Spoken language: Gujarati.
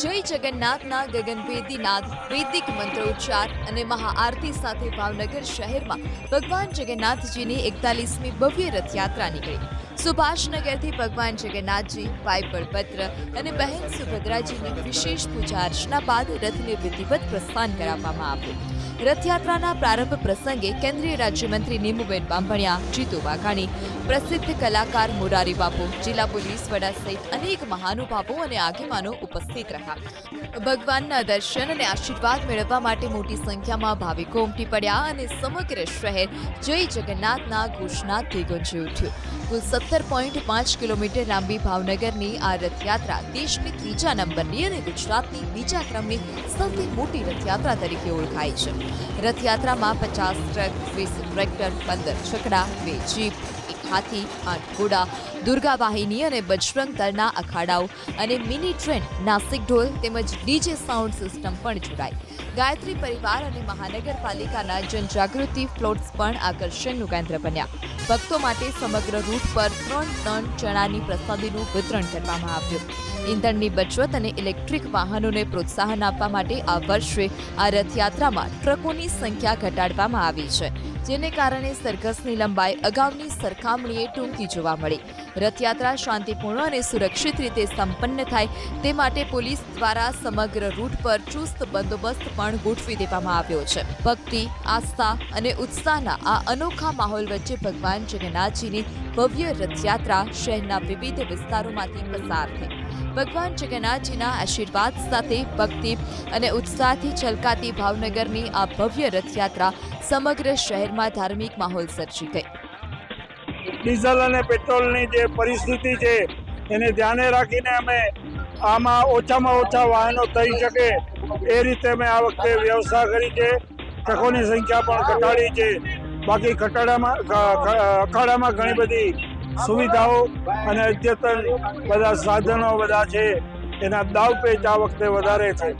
જય જગન્નાથના ગગનભેદી નાદ, વૈદિક મંત્રોચ્ચાર અને મહાઆરતી સાથે ભાવનગર શહેરમાં ભગવાન જગન્નાથજીની 41મી ભવ્ય રથયાત્રા નીકળી. સુભાષનગરથી ભગવાન જગન્નાથજી, ભાઈ બળભદ્ર અને બહેન સુભદ્રાજીની વિશેષ પૂજા અર્ચના બાદ રથને વિધિવત પ્રસ્થાન કરાવવામાં આવ્યું. રથયાત્રાના પ્રારંભ પ્રસંગે કેન્દ્રીય રાજ્યમંત્રી નીમુબેન બાંભણિયા, જીતુ વાઘાણી, પ્રસિદ્ધ કલાકાર મોરારી બાપુ, જિલ્લા પોલીસ વડા સહિત અનેક મહાનુભાવો અને આગેવાનો ઉપસ્થિત રહ્યા. ભગવાનના દર્શન અને આશીર્વાદ મેળવવા માટે મોટી સંખ્યામાં ભાવિકો ઉમટી પડ્યા અને સમગ્ર શહેર જય જગન્નાથના ઘોષણાથી ગુંજી ઉઠ્યું. કુલ 17.5 કિલોમીટર લાંબી ભાવનગરની આ રથયાત્રા દેશની ત્રીજા નંબરની અને ગુજરાતની બીજા ક્રમની સૌથી મોટી રથયાત્રા તરીકે ઓળખાય છે. રથયાત્રામાં 50 ટ્રક, 20 ટ્રેક્ટર, 15 છકડા, 2 જીપ, 1 હાથી, 8 ઘોડા, દુર્ગા વાહિની અને બજરંગ દળના અખાડાઓ અને મિની ટ્રેન, નાસિક ઢોલ તેમજ ડીજે સાઉન્ડ સિસ્ટમ પણ જોડાઈ. ગાયત્રી પરિવાર અને મહાનગરપાલિકાના જનજાગૃતિ ફ્લોટ્સ પણ આકર્ષણનું કેન્દ્ર બન્યા. ભક્તો માટે સમગ્ર રૂટ પર 3 ટન ચણાની પ્રસાદીનું વિતરણ કરવામાં આવ્યું. ઇંધણની બચત અને ઇલેક્ટ્રિક વાહનોને પ્રોત્સાહન આપવા માટે આ વર્ષે આ રથયાત્રામાં ટ્રકોની સંખ્યા ઘટાડવામાં આવી છે, જેને કારણે સરઘસની લંબાઈ અગાઉની સરખામણીએ ટૂંકી જોવા મળી. રથયાત્રા શાંતિપૂર્ણ અને સુરક્ષિત રીતે સંપન્ન થાય તે માટે પોલીસ દ્વારા સમગ્ર રૂટ પર ચુસ્ત બંદોબસ્ત પણ ગોઠવી દેવામાં આવ્યો છે. ભક્તિ, આસ્થા અને ઉત્સાહના આ અનોખા માહોલ વચ્ચે ભગવાન જગન્નાથજીની ભવ્ય રથયાત્રા શહેરના વિવિધ વિસ્તારોમાંથી પસાર થઈ. ભગવાન જગન્નાથજીના આશીર્વાદ સાથે ભક્તિ અને ઉત્સાહથી છલકાતી ભાવનગરની આ ભવ્ય રથયાત્રા સમગ્ર શહેરમાં ધાર્મિક માહોલ સર્જી ગઈ. ડીઝલ અને પેટ્રોલની જે પરિસ્થિતિ છે એને ધ્યાને રાખીને અમે આમાં ઓછામાં ઓછા વાહનો થઈ શકે એ રીતે અમે આ વખતે વ્યવસ્થા કરી છે. ટ્રકોની સંખ્યા પણ ઘટાડી છે. બાકી અખાડામાં ઘણી બધી સુવિધાઓ અને અદ્યતન બધા સાધનો બધા છે. એના દાવપેચ આ વખતે વધારે છે.